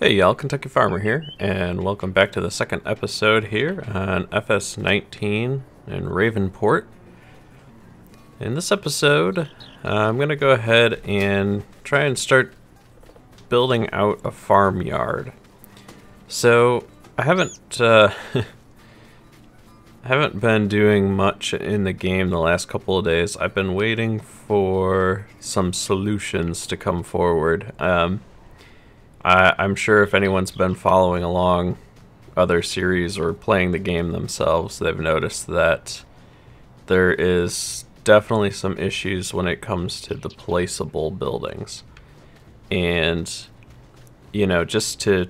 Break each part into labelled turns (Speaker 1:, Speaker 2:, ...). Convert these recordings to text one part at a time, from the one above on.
Speaker 1: Hey y'all, Kentucky Farmer here, and welcome back to the second episode here on FS19 in Ravenport. In this episode, I'm going to go ahead and try and start building out a farmyard. So, I haven't been doing much in the game the last couple of days. I've been waiting for some solutions to come forward. I'm sure if anyone's been following along other series or playing the game themselves, they've noticed that there is definitely some issues when it comes to the placeable buildings. And, you know, just to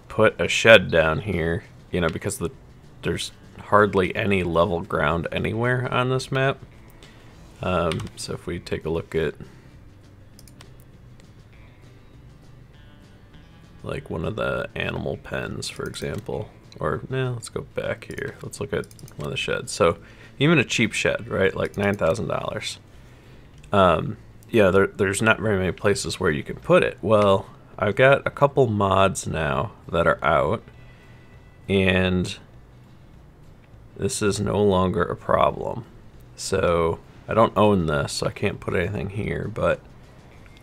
Speaker 1: put a shed down here, you know, because there's hardly any level ground anywhere on this map. So if we take a look at like one of the animal pens, for example, or no, let's go back here. Let's look at one of the sheds. So even a cheap shed, right, like $9,000. Yeah, there's not very many places where you can put it. Well, I've got a couple mods now that are out, and this is no longer a problem. So I don't own this, so I can't put anything here, but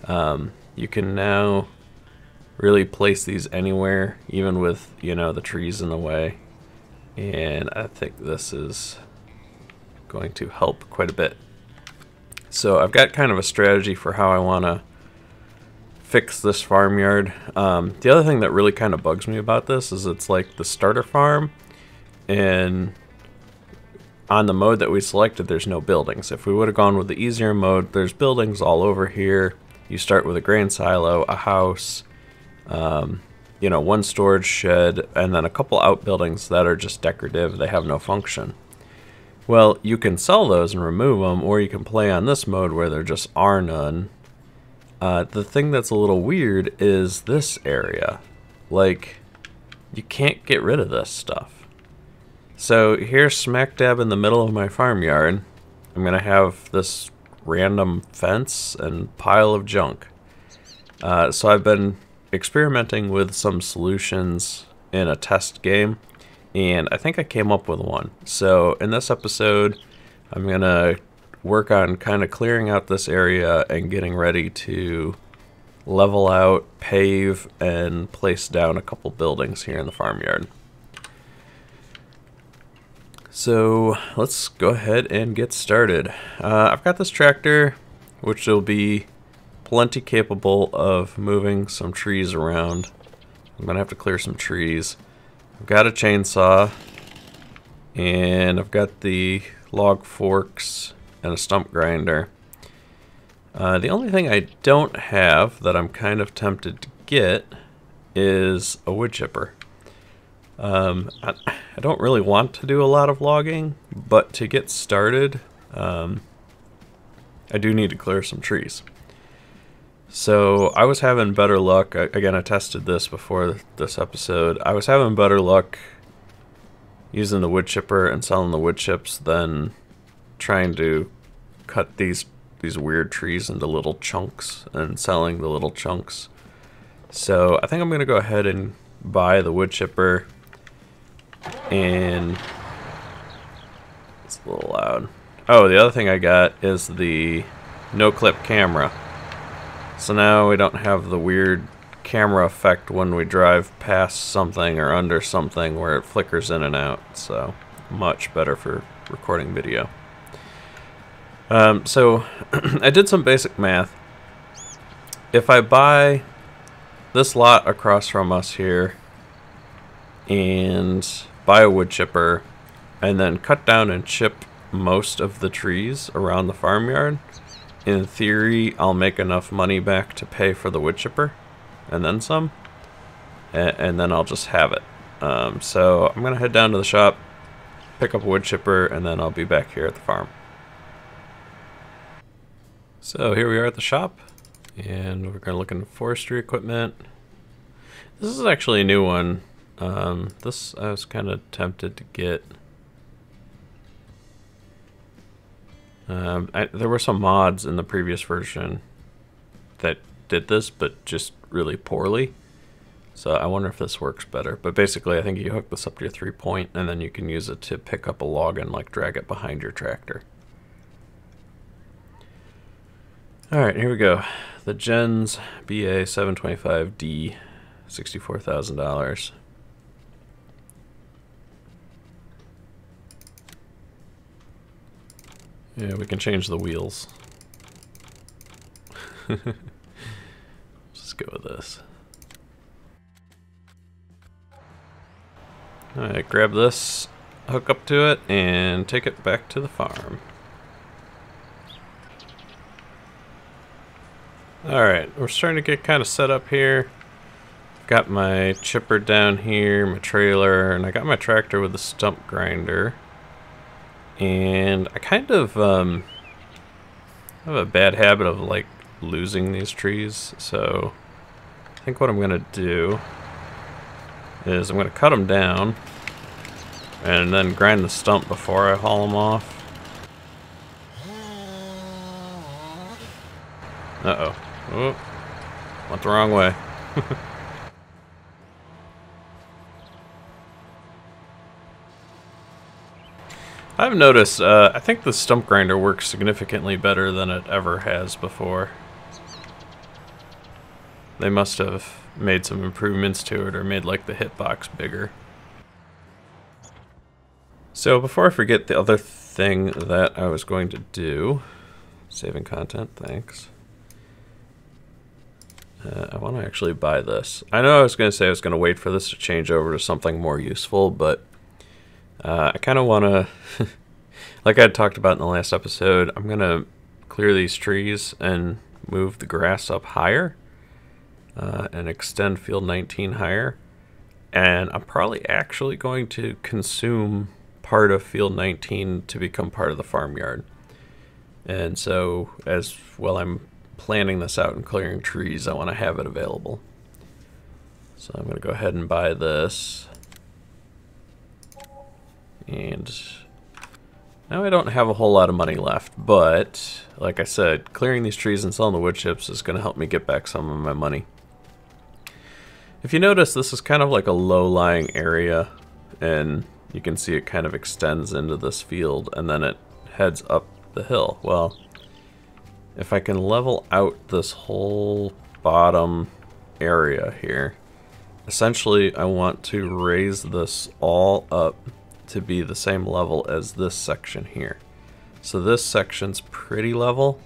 Speaker 1: you can now really place these anywhere, even with, you know, the trees in the way. And I think this is going to help quite a bit. So I've got kind of a strategy for how I want to fix this farmyard. The other thing that really kind of bugs me about this is it's like the starter farm, and on the mode that we selected, there's no buildings. If we would have gone with the easier mode, there's buildings all over here. You start with a grain silo, a house, you know, one storage shed, and then a couple outbuildings that are just decorative. They have no function. Well, you can sell those and remove them, or you can play on this mode where there just are none. The thing that's a little weird is this area. Like, you can't get rid of this stuff. So here, smack dab in the middle of my farmyard, I'm gonna have this random fence and pile of junk. So I've been experimenting with some solutions in a test game, and I think I came up with one. So in this episode, I'm gonna work on kind of clearing out this area and getting ready to level out, pave, and place down a couple buildings here in the farmyard. So let's go ahead and get started. I've got this tractor, which will be plenty capable of moving some trees around. I'm gonna have to clear some trees. I've got a chainsaw, and I've got the log forks and a stump grinder. The only thing I don't have that I'm kind of tempted to get is a wood chipper. I don't really want to do a lot of logging, but to get started, I do need to clear some trees. So I was having better luck. Again, I tested this before this episode. I was having better luck using the wood chipper and selling the wood chips than trying to cut these weird trees into little chunks and selling the little chunks. So I think I'm going to go ahead and buy the wood chipper. And it's a little loud. Oh, the other thing I got is the no-clip camera. So now we don't have the weird camera effect when we drive past something or under something where it flickers in and out. So much better for recording video. So I did some basic math. If I buy this lot across from us here and buy a wood chipper and then cut down and chip most of the trees around the farmyard, in theory, I'll make enough money back to pay for the wood chipper, and then some, and then I'll just have it. So I'm going to head down to the shop, pick up a wood chipper, and then I'll be back here at the farm. So here we are at the shop, and we're going to look into forestry equipment. This is actually a new one. This I was kind of tempted to get. There were some mods in the previous version that did this, but just really poorly. So I wonder if this works better. But basically, I think you hook this up to your 3-point, and then you can use it to pick up a log and like drag it behind your tractor. All right, here we go. The Gens BA 725D, $64,000. Yeah, we can change the wheels. Let's go with this. Alright, grab this, hook up to it, and take it back to the farm. Alright, we're starting to get kind of set up here. Got my chipper down here, my trailer, and I got my tractor with the stump grinder. And I kind of have a bad habit of like losing these trees, so I think what I'm going to do is I'm going to cut them down and then grind the stump before I haul them off. Uh-oh. Oh, went the wrong way. I've noticed, I think the stump grinder works significantly better than it ever has before. They must have made some improvements to it or made like the hitbox bigger. So before I forget, the other thing that I was going to do, saving content, thanks. I want to actually buy this. I know I was going to say I was going to wait for this to change over to something more useful, but I kind of want to, like I had talked about in the last episode, I'm going to clear these trees and move the grass up higher and extend field 19 higher. And I'm probably actually going to consume part of field 19 to become part of the farmyard. And so as well, I'm planning this out and clearing trees, I want to have it available. So I'm going to go ahead and buy this. And now I don't have a whole lot of money left, but like I said, clearing these trees and selling the wood chips is going to help me get back some of my money. If you notice, this is kind of like a low-lying area, and you can see it kind of extends into this field, and then it heads up the hill. Well, if I can level out this whole bottom area here, essentially I want to raise this all up to be the same level as this section here. So this section's pretty level,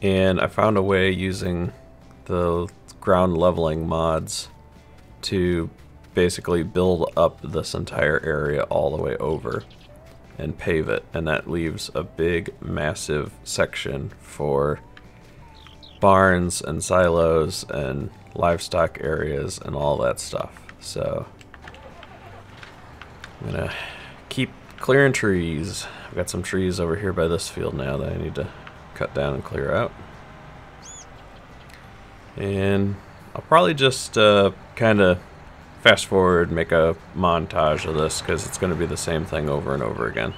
Speaker 1: and I found a way using the ground leveling mods to basically build up this entire area all the way over and pave it, and that leaves a big massive section for barns and silos and livestock areas and all that stuff. So I'm gonna keep clearing trees. I've got some trees over here by this field now that I need to cut down and clear out, and I'll probably just kind of fast forward, make a montage of this, because it's going to be the same thing over and over again.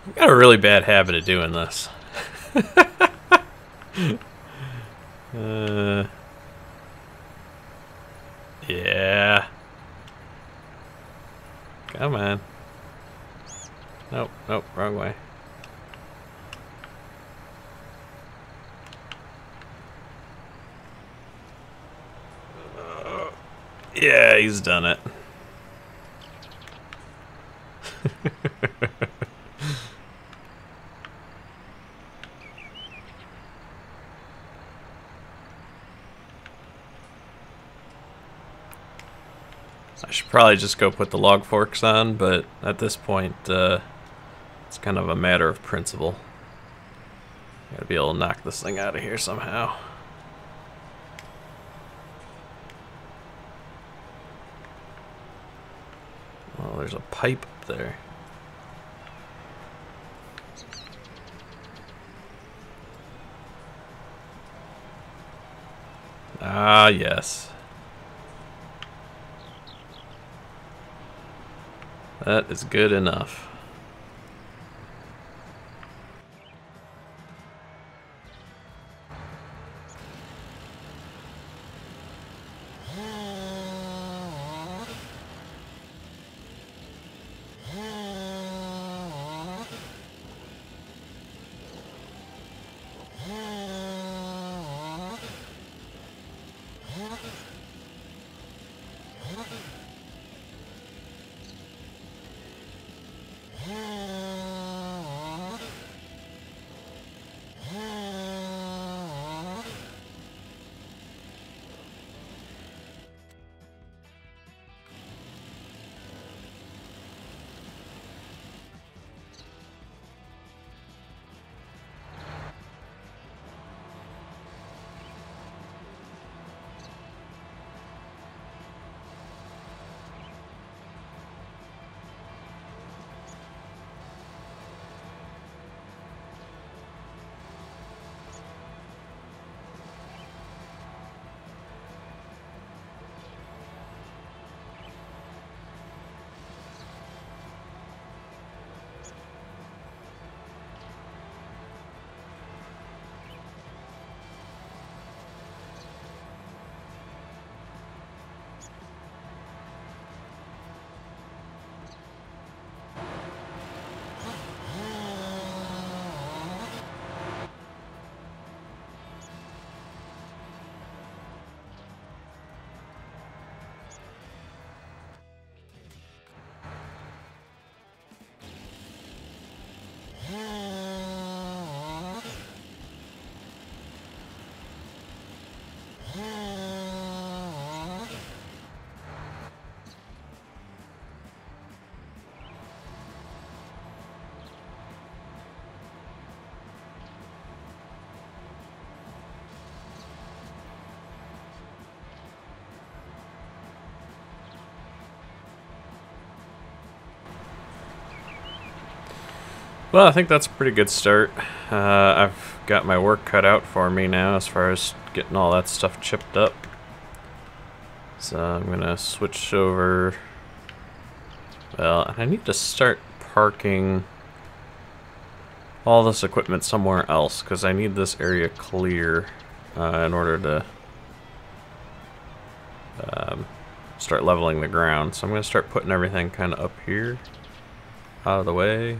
Speaker 1: I've got a really bad habit of doing this. Yeah. Come on. Nope, nope, wrong way. Yeah, he's done it. I should probably just go put the log forks on, but at this point, it's kind of a matter of principle. Gotta be able to knock this thing out of here somehow. Oh, there's a pipe up there. Ah, yes. That is good enough. Well, I think that's a pretty good start. I've got my work cut out for me now as far as getting all that stuff chipped up. So I'm gonna switch over. Well, I need to start parking all this equipment somewhere else because I need this area clear in order to start leveling the ground. So I'm gonna start putting everything kind of up here, out of the way.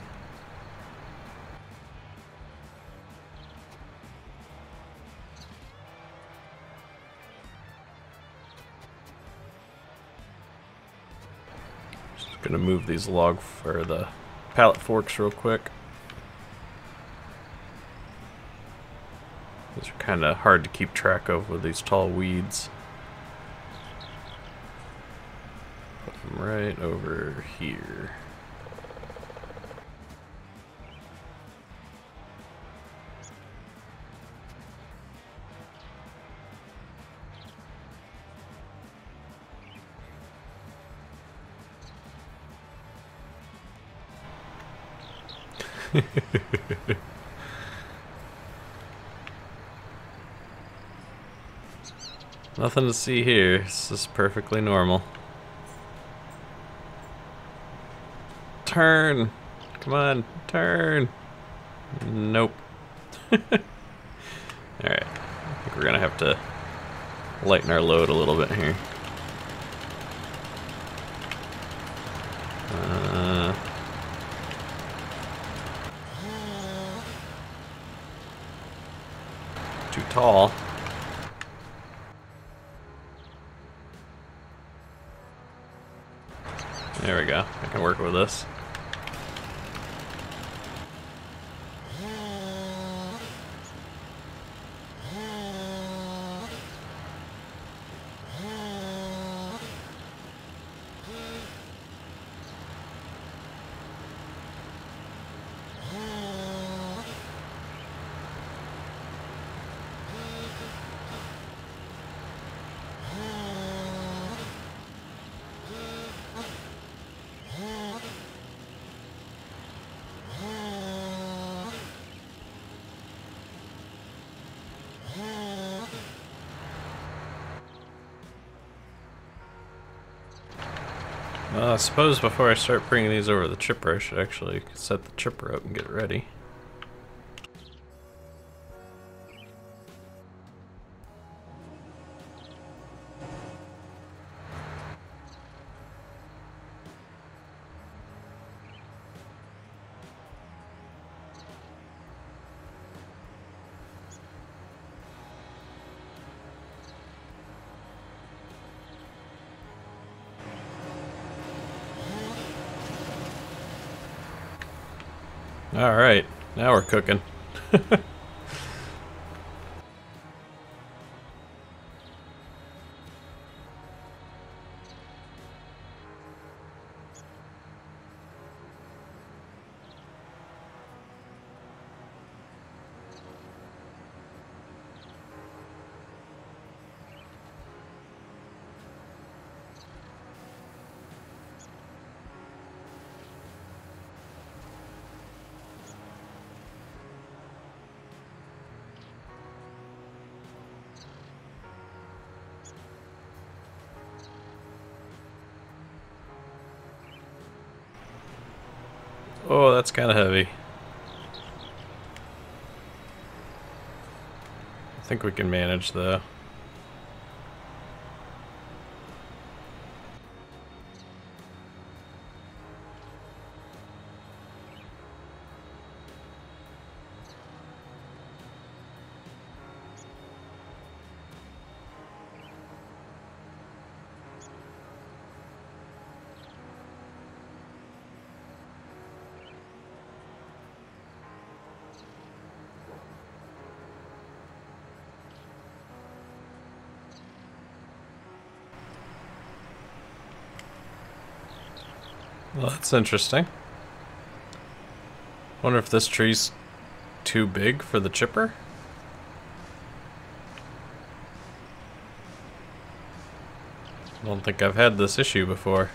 Speaker 1: Gonna move these the pallet forks real quick. These are kind of hard to keep track of with these tall weeds. Put them right over here. Nothing to see here. This is perfectly normal. Turn! Come on, turn. Nope. Alright. I think we're gonna have to lighten our load a little bit here. Too tall. There we go. I can work with this. Well, I suppose before I start bringing these over the chipper, I should actually set the chipper up and get it ready. Alright, now we're cooking. Oh, that's kind of heavy. I think we can manage though. Well, that's interesting. Wonder if this tree's too big for the chipper? I don't think I've had this issue before.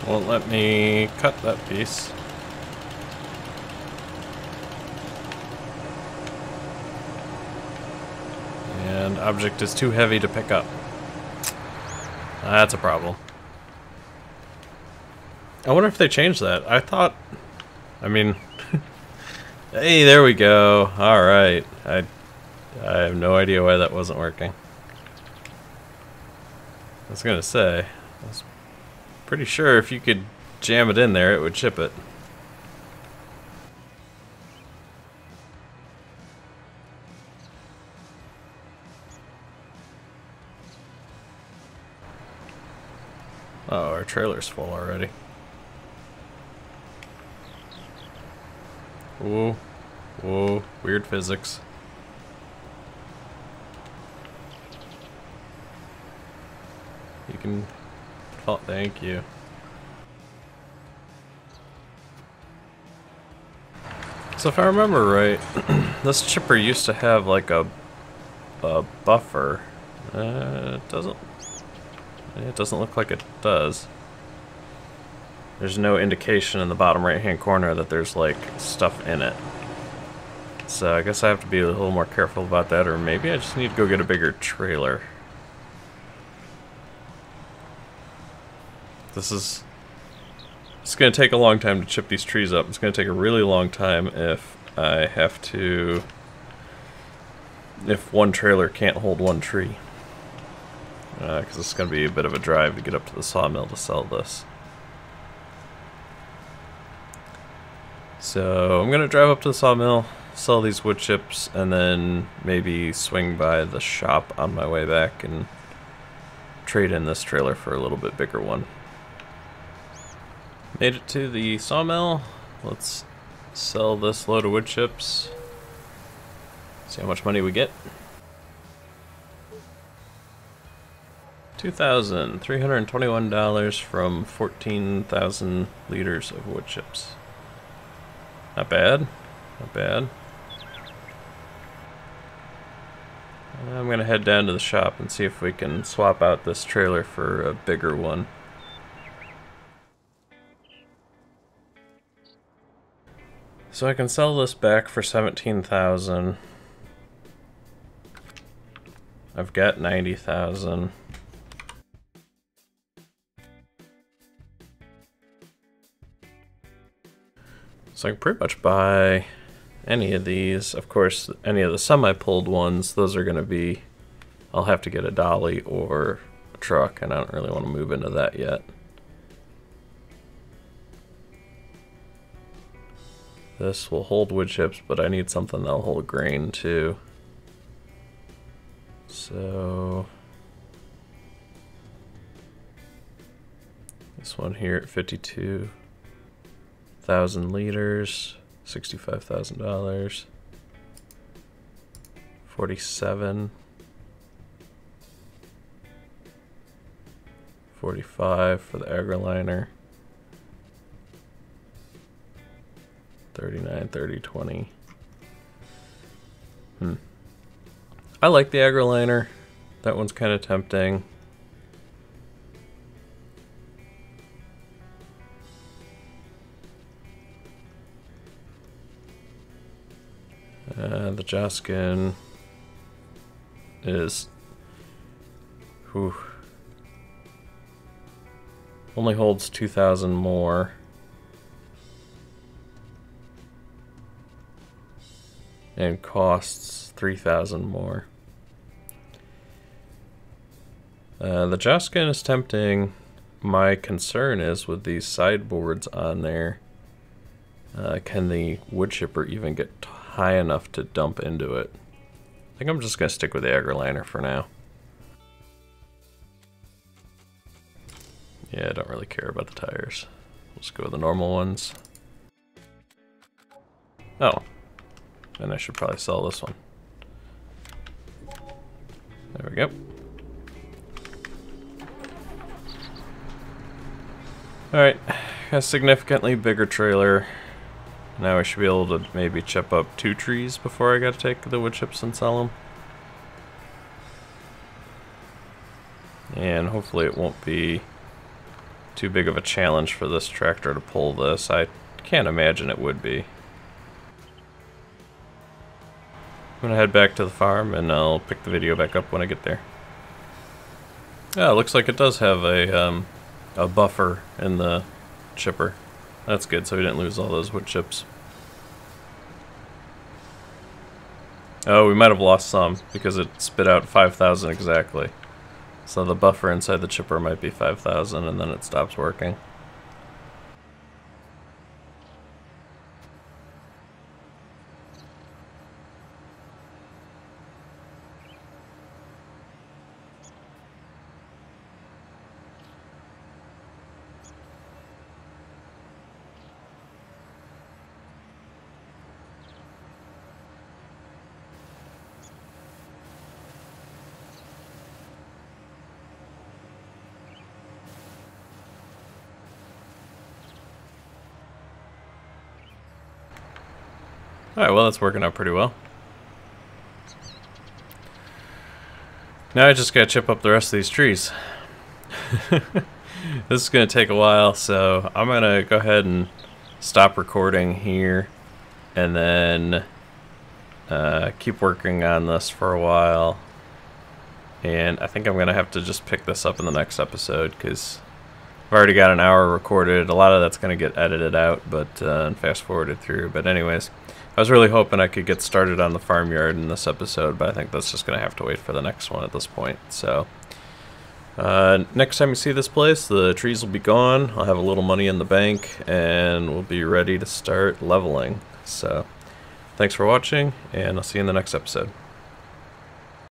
Speaker 1: Won't let me cut that piece. And object is too heavy to pick up. That's a problem. I wonder if they changed that. I thought... I mean... Hey, there we go. Alright. I have no idea why that wasn't working. I was gonna say... I was pretty sure if you could jam it in there, it would chip it. Oh, our trailer's full already. Whoa. Whoa. Weird physics. You can... Oh, thank you. So if I remember right, this chipper used to have like a buffer. It doesn't look like it does. there's no indication in the bottom right hand corner that there's like stuff in it. So I guess I have to be a little more careful about that, or maybe I just need to go get a bigger trailer. It's going to take a long time to chip these trees up. It's going to take a really long time if I have to... if one trailer can't hold one tree. Because it's going to be a bit of a drive to get up to the sawmill to sell this. So I'm going to drive up to the sawmill, sell these wood chips, and then maybe swing by the shop on my way back and trade in this trailer for a little bit bigger one. Made it to the sawmill. Let's sell this load of wood chips. See how much money we get. $2,321 from 14,000 liters of wood chips. Not bad. Not bad. I'm gonna head down to the shop and see if we can swap out this trailer for a bigger one. So I can sell this back for 17,000. I've got 90,000. So I can pretty much buy any of these. Of course, any of the semi-pulled ones, those are going to be... I'll have to get a dolly or a truck, and I don't really want to move into that yet. This will hold wood chips, but I need something that'll hold grain too. So... this one here at 52,000 liters, $65,000. 47. 45 for the agroliner. 39, 30, 20. I like the agroliner. That one's kind of tempting. The Joskin is... whew, only holds 2,000 more. And costs 3,000 more. The Joskin is tempting. My concern is with these sideboards on there, can the wood chipper even get high enough to dump into it? I think I'm just going to stick with the agroliner for now. Yeah, I don't really care about the tires. Let's go with the normal ones. Oh. And I should probably sell this one. There we go. Alright, a significantly bigger trailer. Now I should be able to maybe chip up 2 trees before I gotta take the wood chips and sell them. And hopefully it won't be too big of a challenge for this tractor to pull this. I can't imagine it would be. I'm gonna head back to the farm and I'll pick the video back up when I get there. Yeah, it looks like it does have a buffer in the chipper. That's good, so we didn't lose all those wood chips. Oh, we might have lost some because it spit out 5,000 exactly. So the buffer inside the chipper might be 5,000 and then it stops working. Alright, well that's working out pretty well. Now I just gotta chip up the rest of these trees. This is going to take a while, so I'm going to go ahead and stop recording here and then keep working on this for a while. And I think I'm going to have to just pick this up in the next episode because I've already got an hour recorded. A lot of that's going to get edited out and fast forwarded through. But anyways, I was really hoping I could get started on the farmyard in this episode, but I think that's just going to have to wait for the next one at this point. So next time you see this place, the trees will be gone. I'll have a little money in the bank, and we'll be ready to start leveling. So thanks for watching, and I'll see you in the next episode.